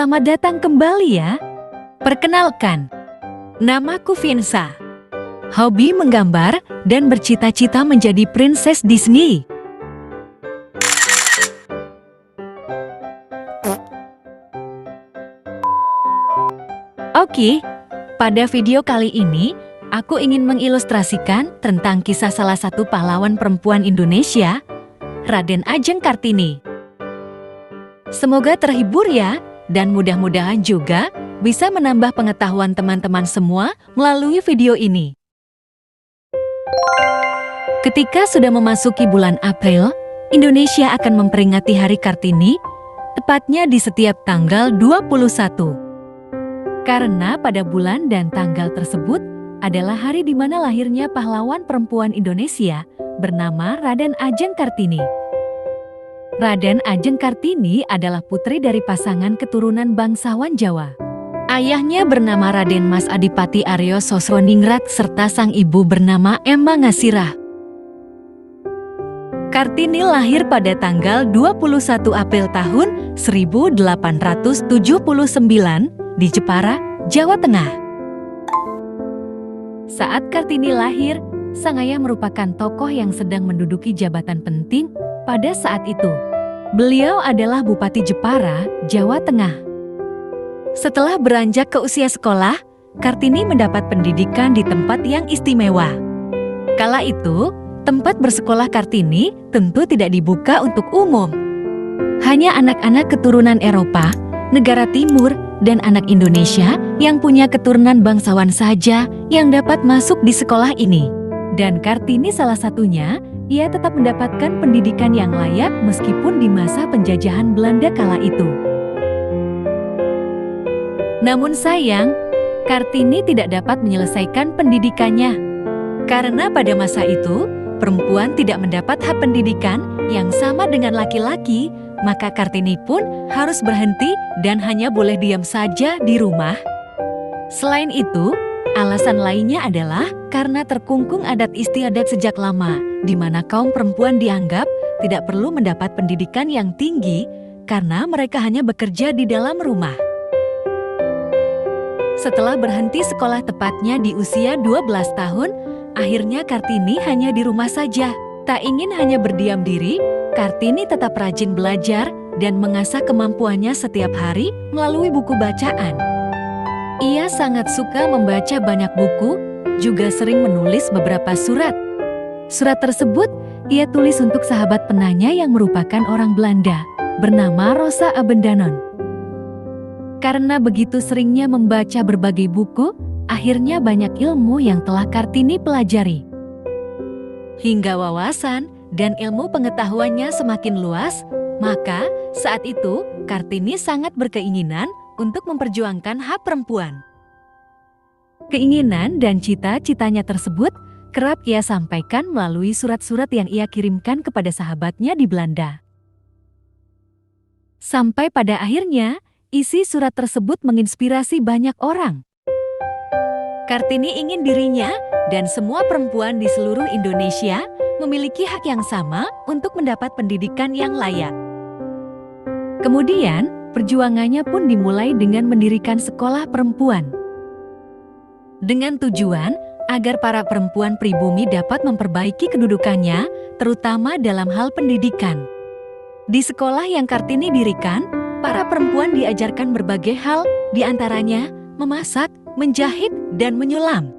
Selamat datang kembali ya. Perkenalkan, namaku Vinsa. Hobi menggambar dan bercita-cita menjadi princess Disney. Oke, pada video kali ini, aku ingin mengilustrasikan tentang kisah salah satu pahlawan perempuan Indonesia, Raden Ajeng Kartini. Semoga terhibur ya, dan mudah-mudahan juga bisa menambah pengetahuan teman-teman semua melalui video ini. Ketika sudah memasuki bulan April, Indonesia akan memperingati Hari Kartini, tepatnya di setiap tanggal 21. Karena pada bulan dan tanggal tersebut adalah hari di mana lahirnya pahlawan perempuan Indonesia bernama Raden Ajeng Kartini. Raden Ajeng Kartini adalah putri dari pasangan keturunan bangsawan Jawa. Ayahnya bernama Raden Mas Adipati Aryo Sosroningrat serta sang ibu bernama Emma Ngasirah. Kartini lahir pada tanggal 21 April tahun 1879 di Jepara, Jawa Tengah. Saat Kartini lahir, sang ayah merupakan tokoh yang sedang menduduki jabatan penting pada saat itu. Beliau adalah Bupati Jepara, Jawa Tengah. Setelah beranjak ke usia sekolah, Kartini mendapat pendidikan di tempat yang istimewa. Kala itu, tempat bersekolah Kartini tentu tidak dibuka untuk umum. Hanya anak-anak keturunan Eropa, negara timur, dan anak Indonesia yang punya keturunan bangsawan saja yang dapat masuk di sekolah ini. Dan Kartini salah satunya. Ia tetap mendapatkan pendidikan yang layak meskipun di masa penjajahan Belanda kala itu. Namun sayang, Kartini tidak dapat menyelesaikan pendidikannya. Karena pada masa itu, perempuan tidak mendapat hak pendidikan yang sama dengan laki-laki, maka Kartini pun harus berhenti dan hanya boleh diam saja di rumah. Selain itu, alasan lainnya adalah karena terkungkung adat istiadat sejak lama, di mana kaum perempuan dianggap tidak perlu mendapat pendidikan yang tinggi karena mereka hanya bekerja di dalam rumah. Setelah berhenti sekolah tepatnya di usia 12 tahun, akhirnya Kartini hanya di rumah saja. Tak ingin hanya berdiam diri, Kartini tetap rajin belajar dan mengasah kemampuannya setiap hari melalui buku bacaan. Ia sangat suka membaca banyak buku, juga sering menulis beberapa surat. Surat tersebut ia tulis untuk sahabat penanya yang merupakan orang Belanda, bernama Rosa Abendanon. Karena begitu seringnya membaca berbagai buku, akhirnya banyak ilmu yang telah Kartini pelajari. Hingga wawasan dan ilmu pengetahuannya semakin luas, maka saat itu Kartini sangat berkeinginan untuk memperjuangkan hak perempuan. Keinginan dan cita-citanya tersebut kerap ia sampaikan melalui surat-surat yang ia kirimkan kepada sahabatnya di Belanda. Sampai pada akhirnya, isi surat tersebut menginspirasi banyak orang. Kartini ingin dirinya dan semua perempuan di seluruh Indonesia memiliki hak yang sama untuk mendapat pendidikan yang layak. Kemudian, perjuangannya pun dimulai dengan mendirikan sekolah perempuan. Dengan tujuan agar para perempuan pribumi dapat memperbaiki kedudukannya, terutama dalam hal pendidikan. Di sekolah yang Kartini dirikan, para perempuan diajarkan berbagai hal, diantaranya memasak, menjahit, dan menyulam.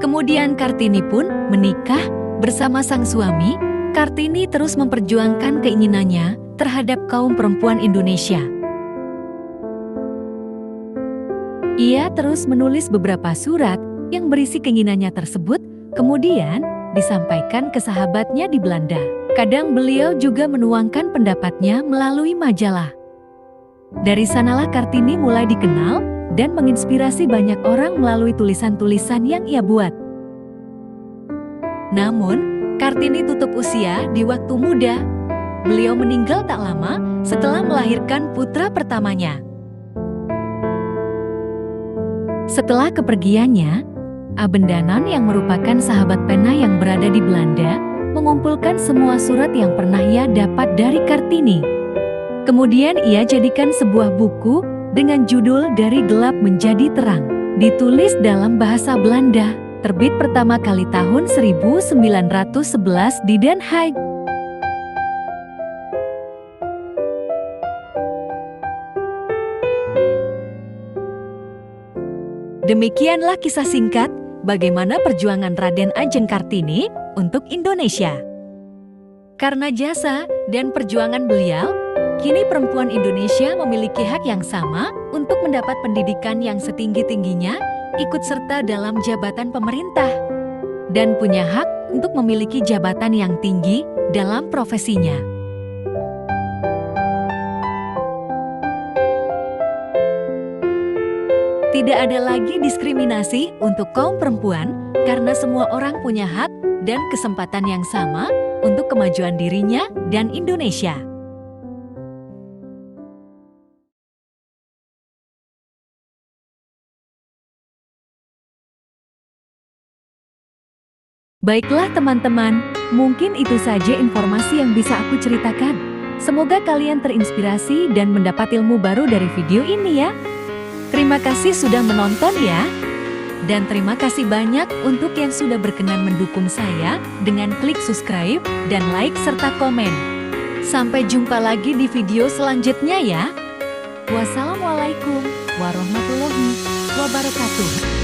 Kemudian Kartini pun menikah bersama sang suami. Kartini terus memperjuangkan keinginannya terhadap kaum perempuan Indonesia. Ia terus menulis beberapa surat yang berisi keinginannya tersebut, kemudian disampaikan ke sahabatnya di Belanda. Kadang beliau juga menuangkan pendapatnya melalui majalah. Dari sanalah Kartini mulai dikenal dan menginspirasi banyak orang melalui tulisan-tulisan yang ia buat. Namun, Kartini tutup usia di waktu muda. Beliau meninggal tak lama setelah melahirkan putra pertamanya. Setelah kepergiannya, Abendanon yang merupakan sahabat pena yang berada di Belanda mengumpulkan semua surat yang pernah ia dapat dari Kartini. Kemudian ia jadikan sebuah buku dengan judul Dari Gelap Menjadi Terang. Ditulis dalam bahasa Belanda, terbit pertama kali tahun 1911 di Den Haag. Demikianlah kisah singkat bagaimana perjuangan Raden Ajeng Kartini untuk Indonesia. Karena jasa dan perjuangan beliau, kini perempuan Indonesia memiliki hak yang sama untuk mendapat pendidikan yang setinggi-tingginya, ikut serta dalam jabatan pemerintah, dan punya hak untuk memiliki jabatan yang tinggi dalam profesinya. Tidak ada lagi diskriminasi untuk kaum perempuan karena semua orang punya hak dan kesempatan yang sama untuk kemajuan dirinya dan Indonesia. Baiklah teman-teman, mungkin itu saja informasi yang bisa aku ceritakan. Semoga kalian terinspirasi dan mendapat ilmu baru dari video ini ya. Terima kasih sudah menonton ya. Dan terima kasih banyak untuk yang sudah berkenan mendukung saya dengan klik subscribe dan like serta komen. Sampai jumpa lagi di video selanjutnya ya. Wassalamualaikum warahmatullahi wabarakatuh.